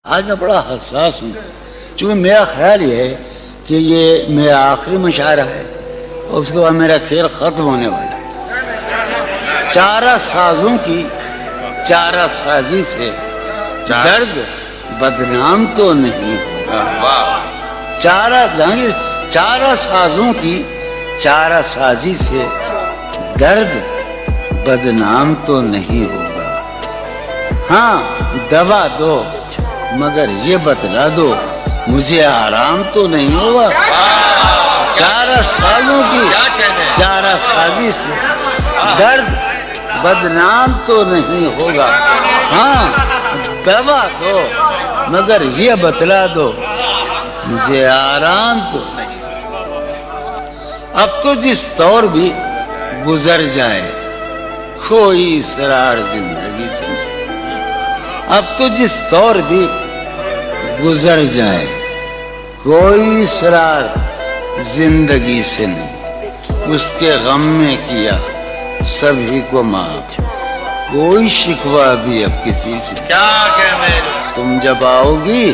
آج میں بڑا حساس ہوں، چونکہ میرا خیال یہ ہے کہ یہ میرا آخری مشاعرہ ہے اور اس کے بعد میرا کھیل ختم ہونے والا ہے۔ چارہ سازوں کی چارہ سازی سے درد بدنام تو نہیں ہوگا۔ چارہ سازوں کی چارہ سازی سے درد بدنام تو نہیں ہوگا۔ ہاں دوا دو مگر یہ بتلا دو مجھے آرام تو نہیں ہوگا۔ چارہ سالوں کی چارہ سازی سے درد بدنام تو نہیں ہوگا۔ ہاں دوا دو مگر یہ بتلا دو مجھے آرام تو نہیں۔ اب تو جس طور بھی گزر جائے کوئی اسرار زندگی سے نہیں۔ اب تو جس طور بھی گزر جائے کوئی اسرار زندگی سے نہیں۔ اس کے غم میں کیا سبھی کو معاف، کوئی شکوہ بھی اب کسی سے کیا کہنے۔ تم جب آؤ گی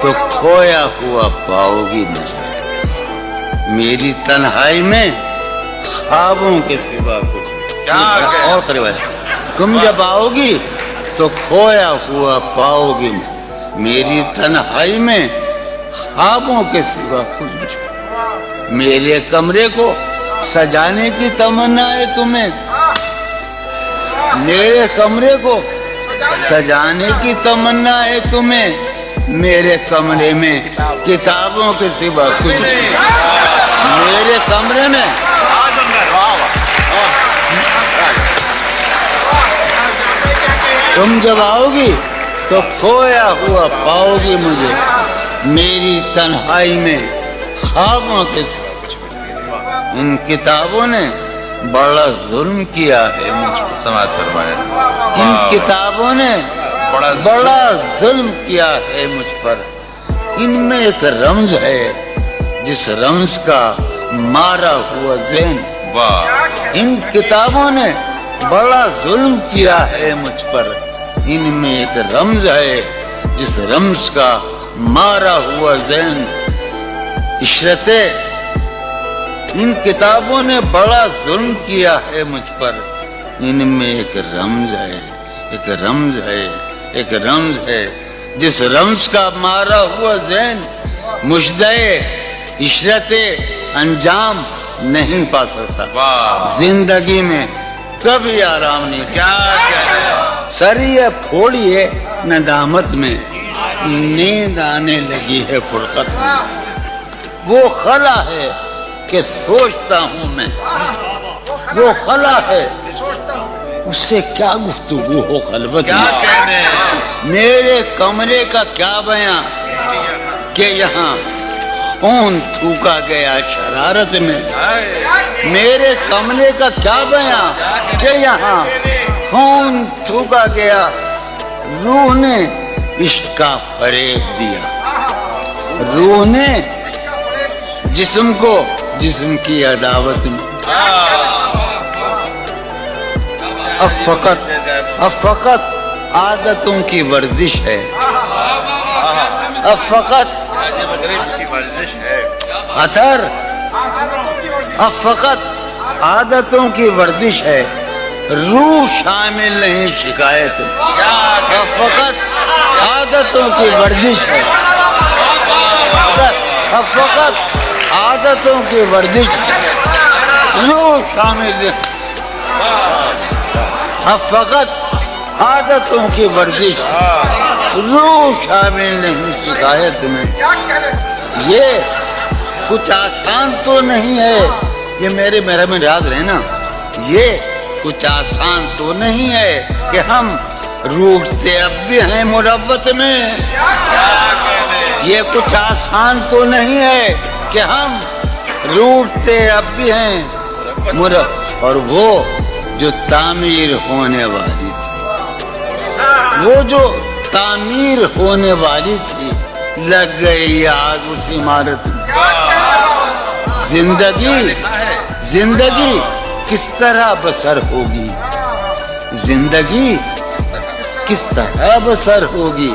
تو کھویا ہوا پاؤ گی مجھے، میری تنہائی میں خوابوں کے سوا کچھ کیا اور قریب ہے۔ تم جب آؤ گی تو کھویا ہوا پاؤ گی میری تنہائی میں خوابوں کے سوا کچھ نہیں۔ میرے کمرے کو سجانے کی تمنا ہے تمہیں، میرے کمرے کو سجانے کی تمنا ہے تمہیں، میرے کمرے میں کتابوں کے سوا کچھ نہیں۔ میرے کمرے میں تم جب آؤ گی تو کھویا ہوا پاؤ گی مجھے، میری تنہائی میں خوابوں کے ساتھ۔ ان کتابوں نے بڑا ظلم کیا ہے مجھ پر، سماعت فرمائے۔ ان کتابوں نے بڑا ظلم کیا ہے مجھ پر۔ ان میں ایک رمز ہے جس رمز کا مارا ہوا ذہن۔ واہ ان کتابوں نے بڑا ظلم کیا ہے مجھ پر۔ ان میں ایک رمز ہے جس رمز کا مارا ہوا ذہن۔ عشرتِ ان کتابوں نے بڑا ظلم کیا ہے مجھ پر۔ ان میں ایک رمز ہے، ایک رمز ہے، ایک رمز ہے جس رمز کا مارا ہوا ذہن مجدے عشرتِ انجام نہیں پا سکتا۔ واہ زندگی میں کبھی آرام نہیں۔ کیا کہنے۔ سریے پھوڑیے ندامت میں، نیند آنے لگی ہے فرقت میں۔ وہ خلا ہے کہ سوچتا ہوں میں، وہ خلا ہے اس سے کیا گفتگو ہو خلوت کیا میں۔ کہنے۔ میرے کمرے کا کیا بیان کہ یہاں خون تھوکا گیا شرارت میں۔ میرے کمرے کا کیا بیان کہ یہاں خون تھوکا گیا، روح نے عشق کا فریب دیا، روح نے جسم کو جسم کی عداوت میں۔ اب فقط عادتوں کی ورزش ہے، اب فقط مغرب کی ورزش ہے۔ عطر، اب فقط عادتوں کی ورزش ہے، روح شامل نہیں شکایت میں۔ اب فقط عادتوں کی ورزش ہے، اب فقط عادتوں کی ورزش ہے، روح شامل نہیں۔ اب فقط عادتوں کی ورزش ہے، روح شامل نہیں شکایت میں۔ یہ کچھ آسان تو نہیں ہے، یہ میرے میں یاد رہے نا، یہ کچھ آسان تو نہیں ہے کہ ہم روٹتے اب بھی ہیں مروت میں۔ یہ کچھ آسان تو نہیں ہے کہ ہم روٹتے اب بھی ہیں مروت۔ اور وہ جو تعمیر ہونے والی تھی، وہ جو تعمیر ہونے والی تھی، لگ گئی آگ اس عمارت میں۔ زندگی کس طرح بسر ہوگی، زندگی کس طرح بسر ہوگی،